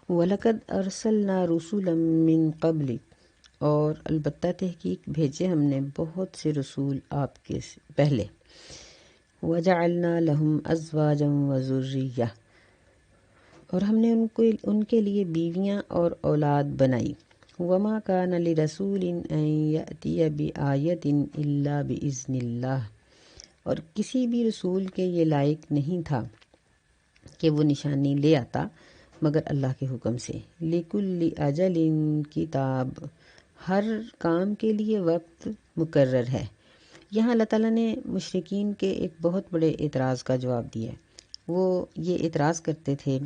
وَلَقَدْ أَرْسَلْنَا رُسُلًا مِّن قَبْلِكَ، اور البتہ تحقیق بھیجے ہم نے بہت سے رسول آپ کے پہلے. وَجَعَلْنَا لَهُمْ أَزْوَاجًا وَذُرِّيَّةً، اور ہم نے ان کے لیے بیویاں اور اولاد بنائی. وَمَا كَانَ لِرَسُولٍ أَن يَأْتِيَ بِآيَةٍ إِلَّا بِإِذْنِ اللَّهِ، اور کسی بھی رسول کے یہ لائق نہیں تھا کہ وہ نشانی لے آتا مگر اللہ کے حکم سے. لِكُلِّ أَجَلٍ کتاب، ہر کام کے لیے وقت مقرر ہے. یہاں اللہ تعالیٰ نے مشرکین کے ایک بہت بڑے اعتراض کا جواب دیا ہے. وہ یہ اعتراض کرتے تھے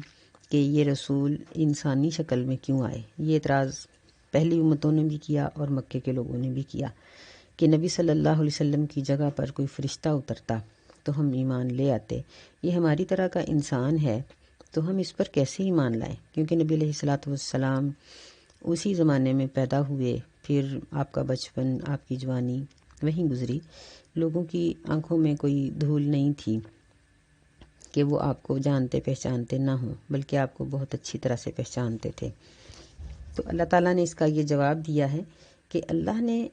کہ یہ رسول انسانی شکل میں کیوں آئے. یہ اعتراض پہلی امتوں نے بھی کیا اور مکے کے لوگوں نے بھی کیا کہ نبی صلی اللہ علیہ وسلم کی جگہ پر کوئی فرشتہ اترتا تو ہم ایمان لے آتے. یہ ہماری طرح کا انسان ہے تو ہم اس پر کیسے ایمان لائیں، کیونکہ نبی علیہ الصلاۃ والسلام اسی زمانے میں پیدا ہوئے، پھر آپ کا بچپن، آپ کی جوانی وہیں گزری. لوگوں کی آنکھوں میں کوئی دھول نہیں تھی کہ وہ آپ کو جانتے پہچانتے نہ ہوں، بلکہ آپ کو بہت اچھی طرح سے پہچانتے تھے. تو اللہ تعالیٰ نے اس کا یہ جواب دیا ہے کہ اللہ نے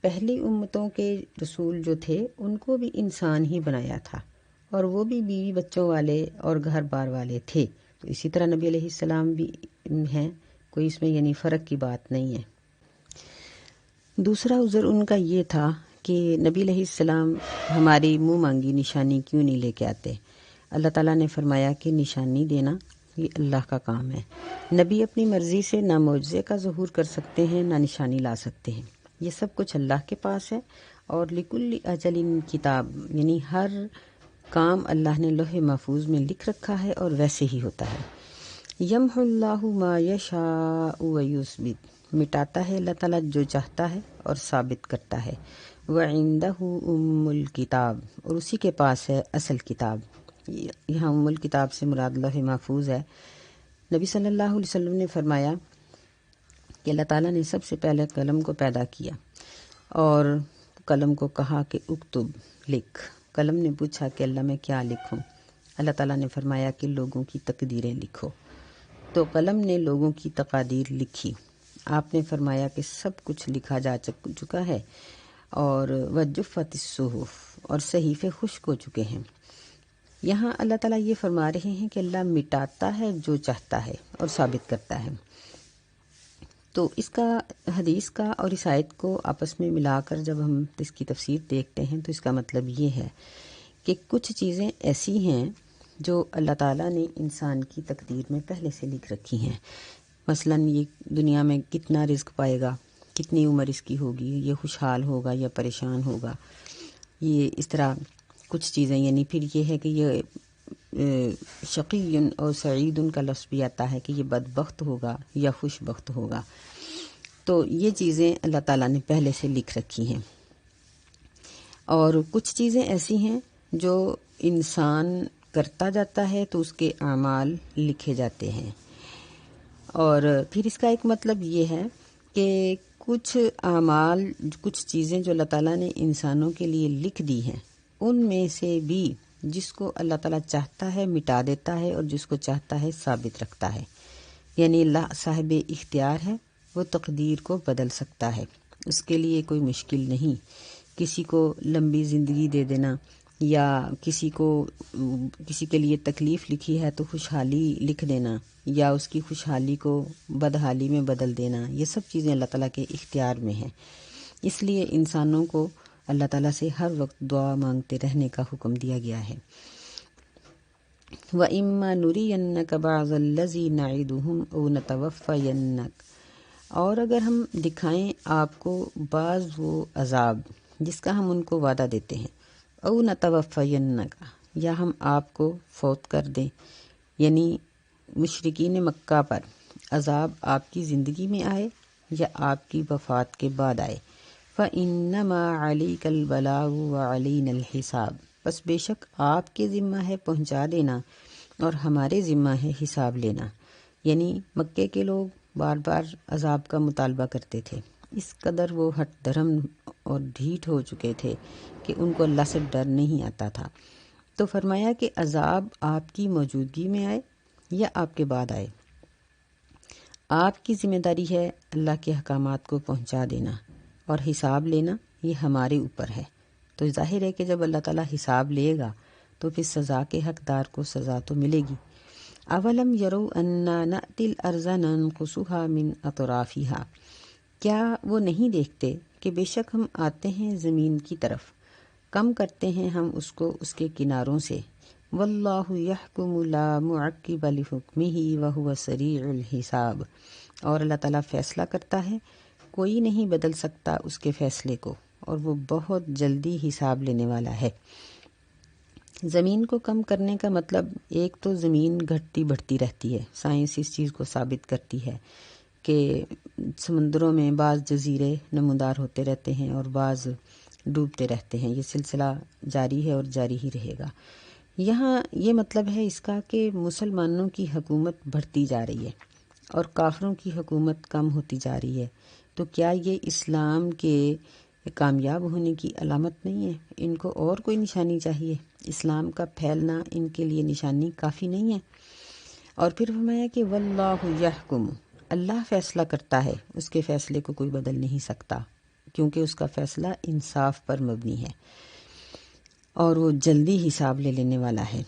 پہلی امتوں کے رسول جو تھے ان کو بھی انسان ہی بنایا تھا، اور وہ بھی بیوی بچوں والے اور گھر بار والے تھے. تو اسی طرح نبی علیہ السلام بھی ہیں، کوئی اس میں یعنی فرق کی بات نہیں ہے. دوسرا عذر ان کا یہ تھا کہ نبی علیہ السلام ہماری منہ مانگی نشانی کیوں نہیں لے کے آتے. اللہ تعالیٰ نے فرمایا کہ نشانی دینا یہ اللہ کا کام ہے. نبی اپنی مرضی سے نہ معجزے کا ظہور کر سکتے ہیں نہ نشانی لا سکتے ہیں، یہ سب کچھ اللہ کے پاس ہے. اور لِكُلِّ أَجَلٍ کتاب، یعنی ہر کام اللہ نے لوح محفوظ میں لکھ رکھا ہے اور ویسے ہی ہوتا ہے. یمحو اللہ ما یشاء ویثبت، مٹاتا ہے اللہ تعالیٰ جو چاہتا ہے اور ثابت کرتا ہے. وَعِندَهُ أُمُّ الْكِتاب، اور اسی کے پاس ہے اصل کتاب. یہاں ام الکتاب سے مراد لوح محفوظ ہے. نبی صلی اللہ علیہ وسلم نے فرمایا کہ اللہ تعالیٰ نے سب سے پہلے قلم کو پیدا کیا اور قلم کو کہا کہ اکتب، لکھ. قلم نے پوچھا کہ اللہ میں کیا لکھوں؟ اللہ تعالیٰ نے فرمایا کہ لوگوں کی تقدیریں لکھو. تو قلم نے لوگوں کی تقادیر لکھی. آپ نے فرمایا کہ سب کچھ لکھا جا چکا ہے، اور وجفت الصحف، اور صحیفے خشک ہو چکے ہیں. یہاں اللہ تعالیٰ یہ فرما رہے ہیں کہ اللہ مٹاتا ہے جو چاہتا ہے اور ثابت کرتا ہے. تو اس کا حدیث کا اور اس آیت کو آپس میں ملا کر جب ہم اس کی تفسیر دیکھتے ہیں تو اس کا مطلب یہ ہے کہ کچھ چیزیں ایسی ہیں جو اللہ تعالیٰ نے انسان کی تقدیر میں پہلے سے لکھ رکھی ہیں. مثلا یہ دنیا میں کتنا رزق پائے گا، کتنی عمر اس کی ہوگی، یہ خوشحال ہوگا یا پریشان ہوگا، یہ اس طرح کچھ چیزیں. یعنی پھر یہ ہے کہ یہ شقی اور سعید کا لفظ بھی آتا ہے کہ یہ بدبخت ہوگا یا خوش بخت ہوگا. تو یہ چیزیں اللہ تعالیٰ نے پہلے سے لکھ رکھی ہیں. اور کچھ چیزیں ایسی ہیں جو انسان کرتا جاتا ہے تو اس کے اعمال لکھے جاتے ہیں. اور پھر اس کا ایک مطلب یہ ہے کہ کچھ اعمال، کچھ چیزیں جو اللہ تعالیٰ نے انسانوں کے لیے لکھ دی ہیں، ان میں سے بھی جس کو اللہ تعالیٰ چاہتا ہے مٹا دیتا ہے اور جس کو چاہتا ہے ثابت رکھتا ہے. یعنی اللہ صاحب اختیار ہے، وہ تقدیر کو بدل سکتا ہے، اس کے لیے کوئی مشکل نہیں. کسی کو لمبی زندگی دے دینا، یا کسی کے لیے تکلیف لکھی ہے تو خوشحالی لکھ دینا، یا اس کی خوشحالی کو بدحالی میں بدل دینا، یہ سب چیزیں اللہ تعالیٰ کے اختیار میں ہیں. اس لیے انسانوں کو اللہ تعالیٰ سے ہر وقت دعا مانگتے رہنے کا حکم دیا گیا ہے. وَإِمَّا نُرِيَنَّكَ بَعْضَ الَّذِي نَعِدُهُمْ أَوْ نَتَوَفَّيَنَّكَ، اور اگر ہم دکھائیں آپ کو بعض وہ عذاب جس کا ہم ان کو وعدہ دیتے ہیں، او نَتَوَفَّيَنَّكَ، یا ہم آپ کو فوت کر دیں. یعنی مشرکین مکہ پر عذاب آپ کی زندگی میں آئے یا آپ کی وفات کے بعد آئے. فَإِنَّمَا عَلَيْكَ الْبَلَاغُ وَعَلَيْنَا الْحِسَابُ، بس بے شک آپ کے ذمہ ہے پہنچا دینا اور ہمارے ذمہ ہے حساب لینا. یعنی مکے کے لوگ بار بار عذاب کا مطالبہ کرتے تھے، اس قدر وہ ہٹ دھرم اور ڈھیٹ ہو چکے تھے کہ ان کو اللہ سے ڈر نہیں آتا تھا. تو فرمایا کہ عذاب آپ کی موجودگی میں آئے یا آپ کے بعد آئے، آپ کی ذمہ داری ہے اللہ کے احکامات کو پہنچا دینا، اور حساب لینا یہ ہمارے اوپر ہے۔ تو ظاہر ہے کہ جب اللہ تعالیٰ حساب لے گا تو پھر سزا کے حقدار کو سزا تو ملے گی۔ اولم یروا انا نأتی الارض ننقصها من اطرافها، کیا وہ نہیں دیکھتے کہ بے شک ہم آتے ہیں زمین کی طرف، کم کرتے ہیں ہم اس کو اس کے کناروں سے۔ واللہ یحکم لا معقب لحکمہ وہو سریع الحساب، اور اللہ تعالیٰ فیصلہ کرتا ہے، کوئی نہیں بدل سکتا اس کے فیصلے کو، اور وہ بہت جلدی حساب لینے والا ہے۔ زمین کو کم کرنے کا مطلب ایک تو زمین گھٹتی بڑھتی رہتی ہے، سائنس اس چیز کو ثابت کرتی ہے کہ سمندروں میں بعض جزیرے نمودار ہوتے رہتے ہیں اور بعض ڈوبتے رہتے ہیں، یہ سلسلہ جاری ہے اور جاری ہی رہے گا۔ یہاں یہ مطلب ہے اس کا کہ مسلمانوں کی حکومت بڑھتی جا رہی ہے اور کافروں کی حکومت کم ہوتی جا رہی ہے، تو کیا یہ اسلام کے کامیاب ہونے کی علامت نہیں ہے؟ ان کو اور کوئی نشانی چاہیے؟ اسلام کا پھیلنا ان کے لیے نشانی کافی نہیں ہے؟ اور پھر فرمایا کہ واللہ یحکم، اللہ فیصلہ کرتا ہے، اس کے فیصلے کو کوئی بدل نہیں سکتا، کیونکہ اس کا فیصلہ انصاف پر مبنی ہے اور وہ جلدی حساب لے لینے والا ہے۔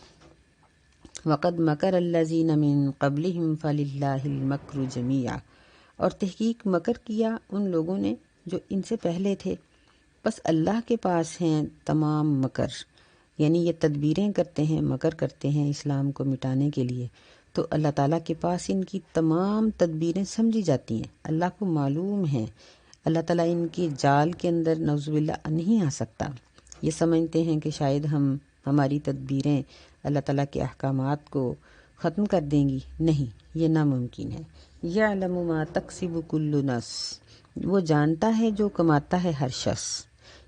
وقد مکر الذین من قبلہم فللہ المکر جمیعا، اور تحقیق مکر کیا ان لوگوں نے جو ان سے پہلے تھے، بس اللہ کے پاس ہیں تمام مکر، یعنی یہ تدبیریں کرتے ہیں، مکر کرتے ہیں اسلام کو مٹانے کے لیے، تو اللہ تعالیٰ کے پاس ان کی تمام تدبیریں سمجھی جاتی ہیں، اللہ کو معلوم ہیں، اللہ تعالیٰ ان کی جال کے اندر نعوذ باللہ نہیں آ سکتا۔ یہ سمجھتے ہیں کہ شاید ہماری تدبیریں اللہ تعالیٰ کے احکامات کو ختم کر دیں گی، نہیں، یہ ناممکن ہے۔ یعلم ما تکسب کل نفس، وہ جانتا ہے جو کماتا ہے ہر شخص،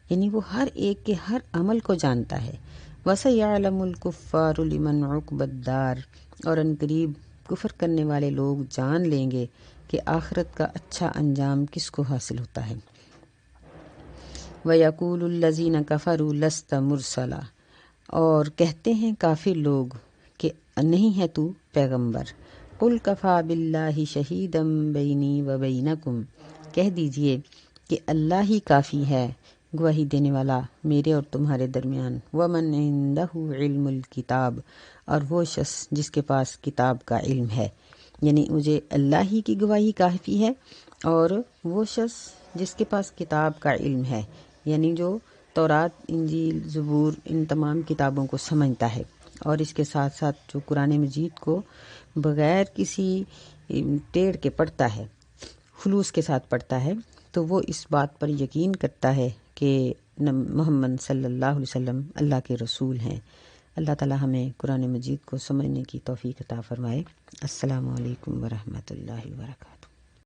یعنی وہ ہر ایک کے ہر عمل کو جانتا ہے۔ وَسَيَعْلَمُ الْكُفَّارُ لِمَنْ عُقْبَى الدَّارِ، اور عنقریب کفر کرنے والے لوگ جان لیں گے کہ آخرت کا اچھا انجام کس کو حاصل ہوتا ہے۔ وَيَقُولُ الَّذِينَ كَفَرُوا لَسْتَ مُرْسَلًا، اور کہتے ہیں کافر لوگ کہ نہیں ہے تو پیغمبر۔ قُلْ كَفَى بِاللَّهِ شَهِيدًا بَيْنِي وَبَيْنَكُمْ، کہہ دیجئے کہ اللہ ہی کافی ہے گواہی دینے والا میرے اور تمہارے درمیان۔ وَمَنْ عِنْدَهُ عِلْمُ الْكِتَابِ، اور وہ شخص جس کے پاس کتاب کا علم ہے، یعنی مجھے اللہ ہی کی گواہی کافی ہے، اور وہ شخص جس کے پاس کتاب کا علم ہے، یعنی جو تورات، انجیل، زبور، ان تمام کتابوں کو سمجھتا ہے، اور اس کے ساتھ ساتھ جو قرآن مجید کو بغیر کسی ٹیڑھ کے پڑھتا ہے، خلوص کے ساتھ پڑھتا ہے، تو وہ اس بات پر یقین کرتا ہے کہ محمد صلی اللہ علیہ وسلم اللہ کے رسول ہیں۔ اللہ تعالی ہمیں قرآن مجید کو سمجھنے کی توفیق عطا فرمائے۔ السلام علیکم ورحمۃ اللہ وبرکاتہ۔